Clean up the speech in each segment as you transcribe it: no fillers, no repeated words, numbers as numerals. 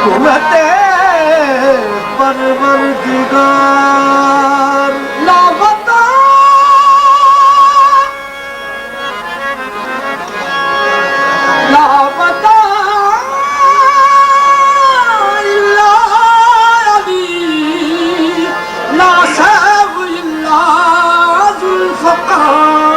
रहमते परवरदिगार ला बता ला बता इल्ला अली ला सब इल्ला जुल्फकार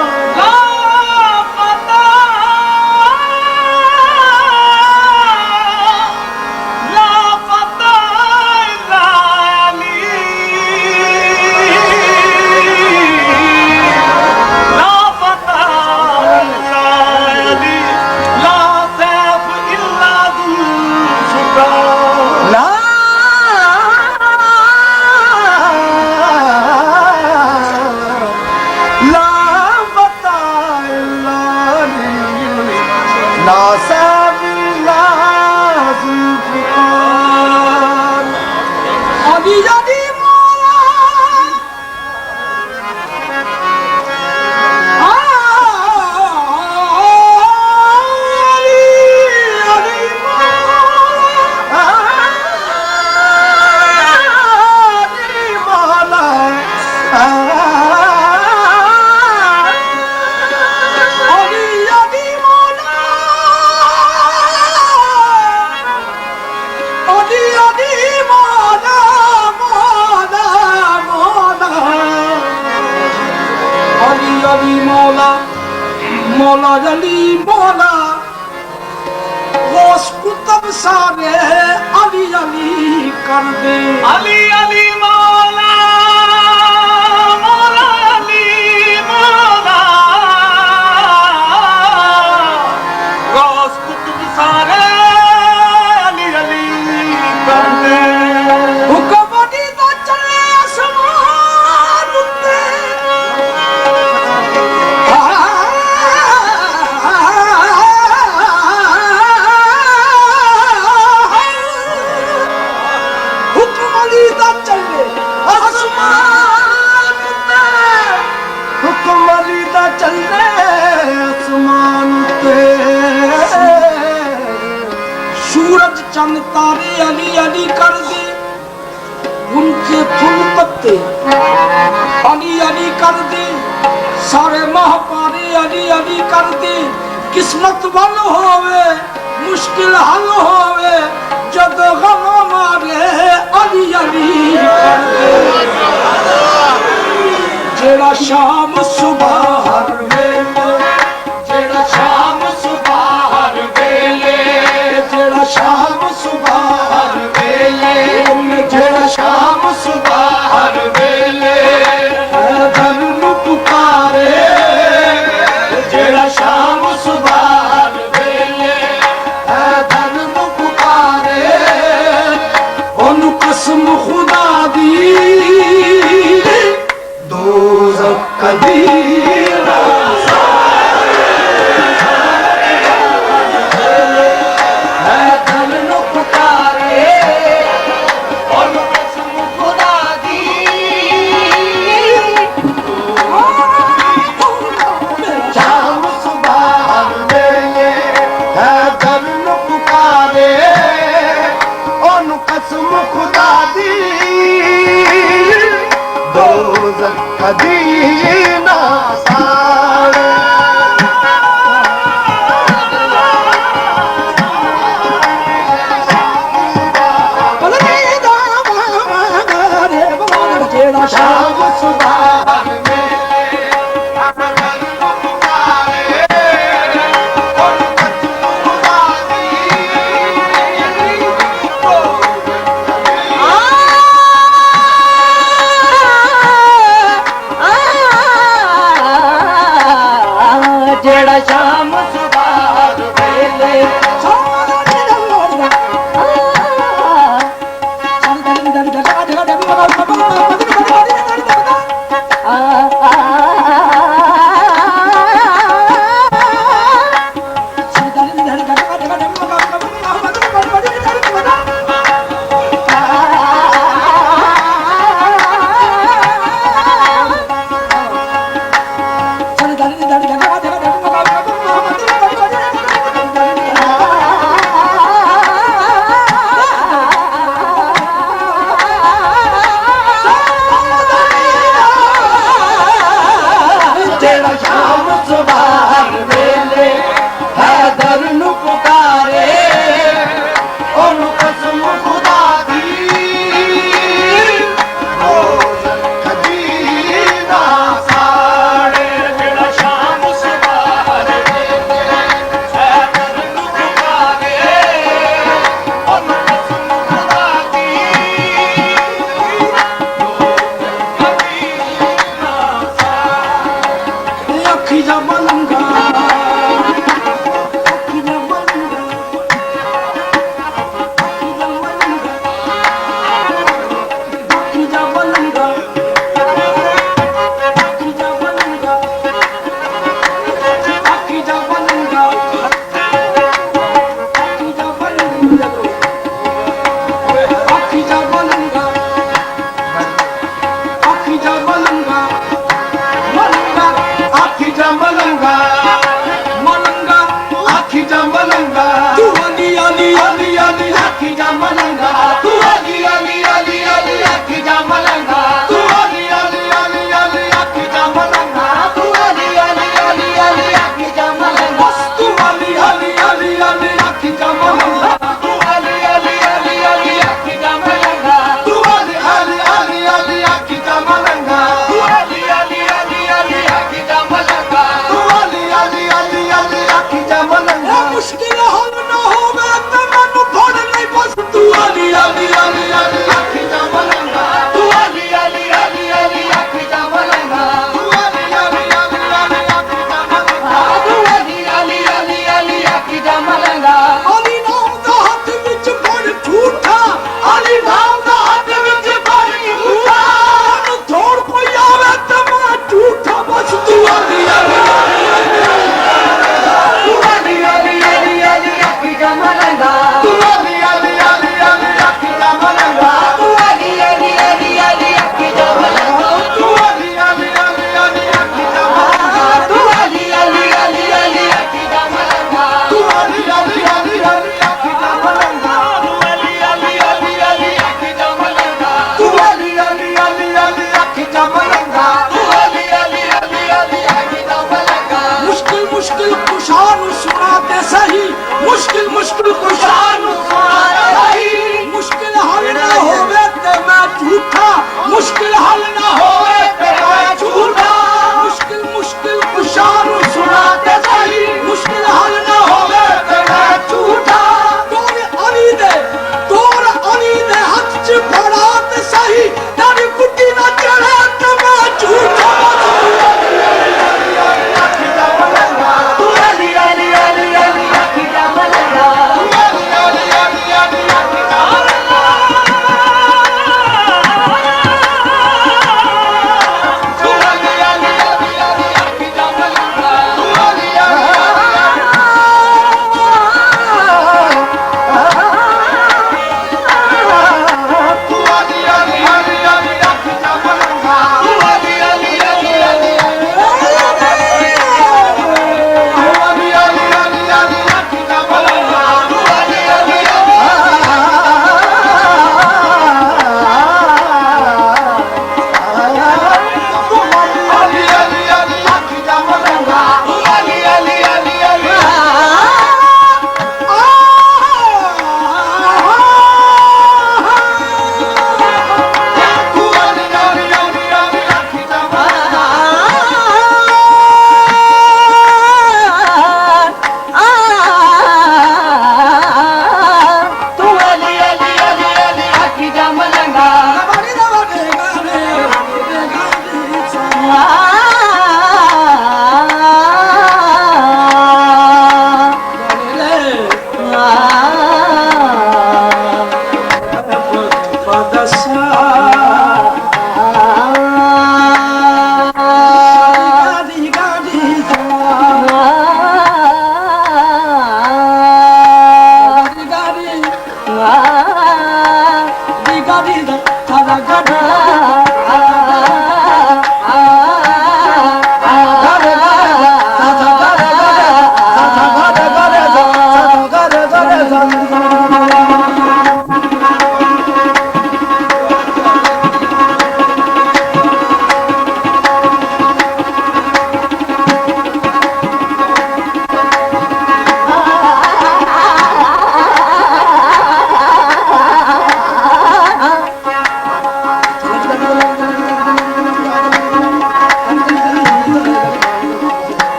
मौला अली मौला गौस कुतुब सारे अली अली कर दे अली अली मौला मौला अली मौला गौस कुतुब सारे अली अली कर दे हुक्म दी दा चले आसमान उत्ते सूरज चंद तारे अली अली कर दे उनके फूल पत्ते अली अली कर दे सारे महापारे अली अली कर दे किस्मत वाल होवे मुश्किल हल होवे जद गम मारे अली अली कर दे जेड़ा शाम सुबह हर वेले जेड़ा शाम सुबह हर वेले जेड़ा शाम सुबह हर वेले जेड़ा शाम सुबह हर वेले धन नु पुकारे जेड़ा शाम सुबह हर वेले धन नु पुकारे ओनु कसम खुदा दी दोज़ख कदी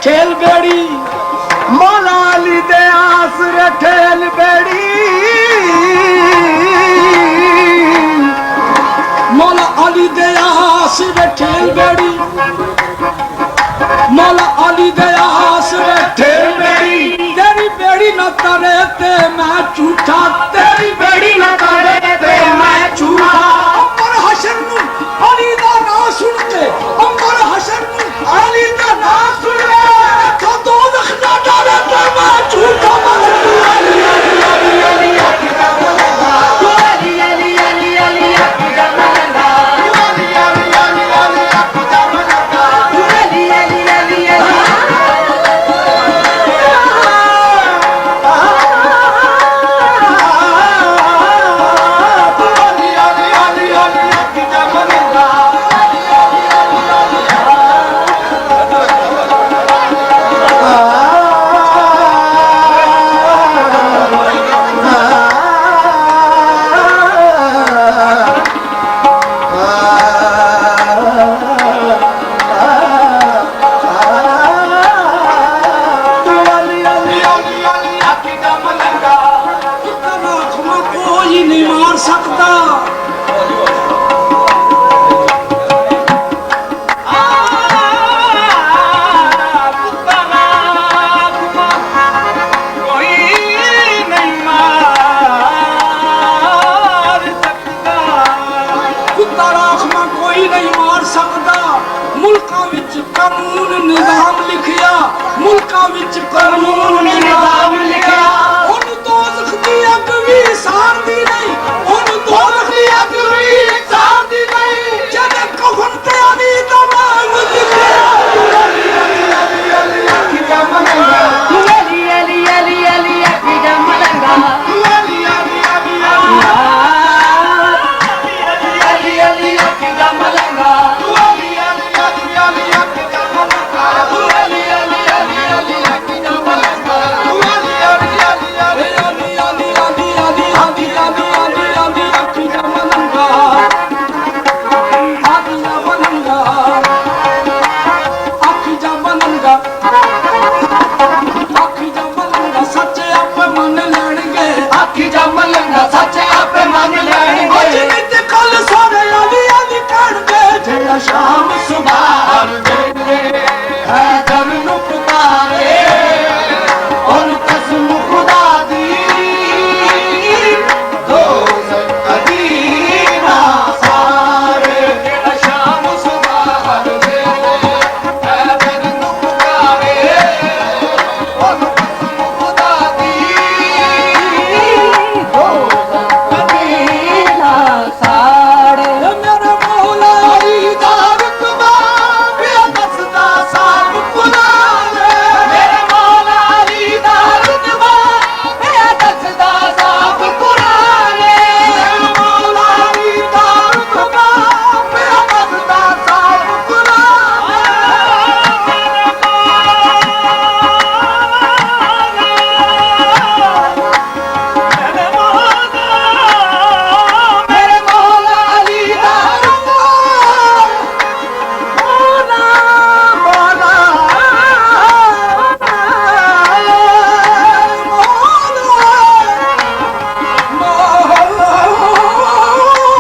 ठेल बेड़ी मौला अली दे आसरे ठेल बेड़ी मौला अली दे आसरे ठेल बेड़ी मौला अली दे आसरे ठेल बेड़ी तेरी बेड़ी न करे ते मैं झूठा तेरी बेड़ी न करे ते मैं झूठा अंबर हसन नू अली दा नाम सुन के अंबर हसन नू अली दा नाम सुन के तो दखना डाले ते मैं झूठा ਦਰ ਨੂੰ ਪੁਕਾਰੇ ਉਹਨੂੰ ਕਸਮ ਖੁਦਾ ਦੀ ਦੋਜ਼ਖ ਕਦੀ ਨਾ ਸਾਰੇ ਜਿਹੜਾ ਸ਼ਾਮ ਸੁਬਹ ਹਰ ਵੇਲੇ ਐ ਦਰ ਨੂੰ ਪੁਕਾਰੇ ਉਹਨੂੰ ਕਸਮ ਖੁਦਾ ਦੀ ਦੋਜ਼ਖ ਕਦੀ ਨਾ ਸਾੜੇ ਮੇਰੇ ਮੌਲਾ ਅਲੀ ਦਾ ਰੁਤਬਾ ਬੇਦਸਦਾ ਸਾਬ ਕੁਰਾਨ ਮੇਰੇ ਮੌਲਾ ਅਲੀ ਦਾ ਰੁਤਬਾ ਬੇਦਸਦਾ ਸਾਬ ਕੁਰਾਨ ਮੇਰੇ ਮੌਲਾ ਅਲੀ ਦਾ ਰੁਤਬਾ ਬੇਦਸਦਾ ਸਾਬ ਕੁਰਾਨ ਮੇਰੇ ਮੌਲਾ ਅਲੀ ਦਾ ਰੁਤਬਾ ਮੌਲਾ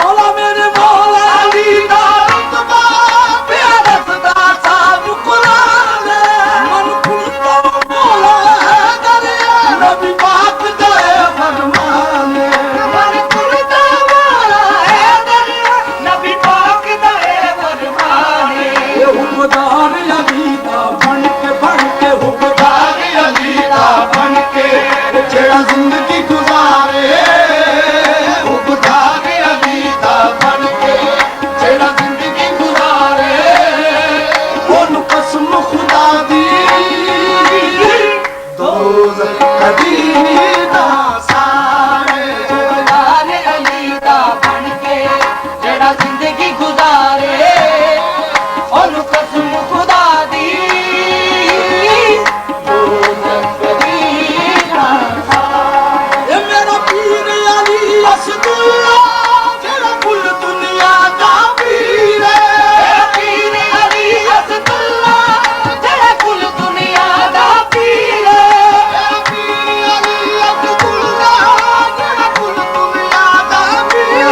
ਮੌਲਾ ਜਿਹੜਾ ਜ਼ਿੰਦਗੀ ਗੁਜ਼ਾਰੇ ਹੁਬਦਾਰ ਅਲੀ ਦਾ ਬਣ ਕੇ ਜਿਹੜਾ ਜ਼ਿੰਦਗੀ ਗੁਜ਼ਾਰੇ ਉਹਨੂੰ ਕਸਮ ਖੁਦਾ ਦੀ ਦੋਜ਼ਖ ਕਦੀ ਨਾ ਸਾੜੇ ਹੁਬਦਾਰ ਅਲੀ ਦਾ ਬਣ ਕੇ ਜਿਹੜਾ ਜ਼ਿੰਦਗੀ ਗੁਜ਼ਾਰੇ ਉਹਨੂੰ ਕਸਮ ਖੁਦਾ ਦੀ ਦੋਜ਼ਖ ਕਦੀ ਨਾ ਸਾੜੇ ਇਹ ਮੇਰਾ ਪੀਰ ਅਲੀ ਅਸਦੁੱਲਾ ਜਿਹੜਾ ਕੁੱਲ ਦੁਨੀਆ ਦਾ ਪੀਰ ਹੈ ਮੇਰਾ ਪੀਰ ਅਲੀ ਅਸਦੁੱਲਾ ਜਿਹੜਾ ਕੁੱਲ ਦੁਨੀਆ ਦਾ ਪੀਰ ਹੈ ਮੇਰਾ ਪੀਰ ਅਲੀ ਅਸਦੁੱਲਾ ਜਿਹੜਾ ਕੁੱਲ ਦੁਨੀਆ ਦਾ ਪੀਰ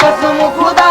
कसम खुदा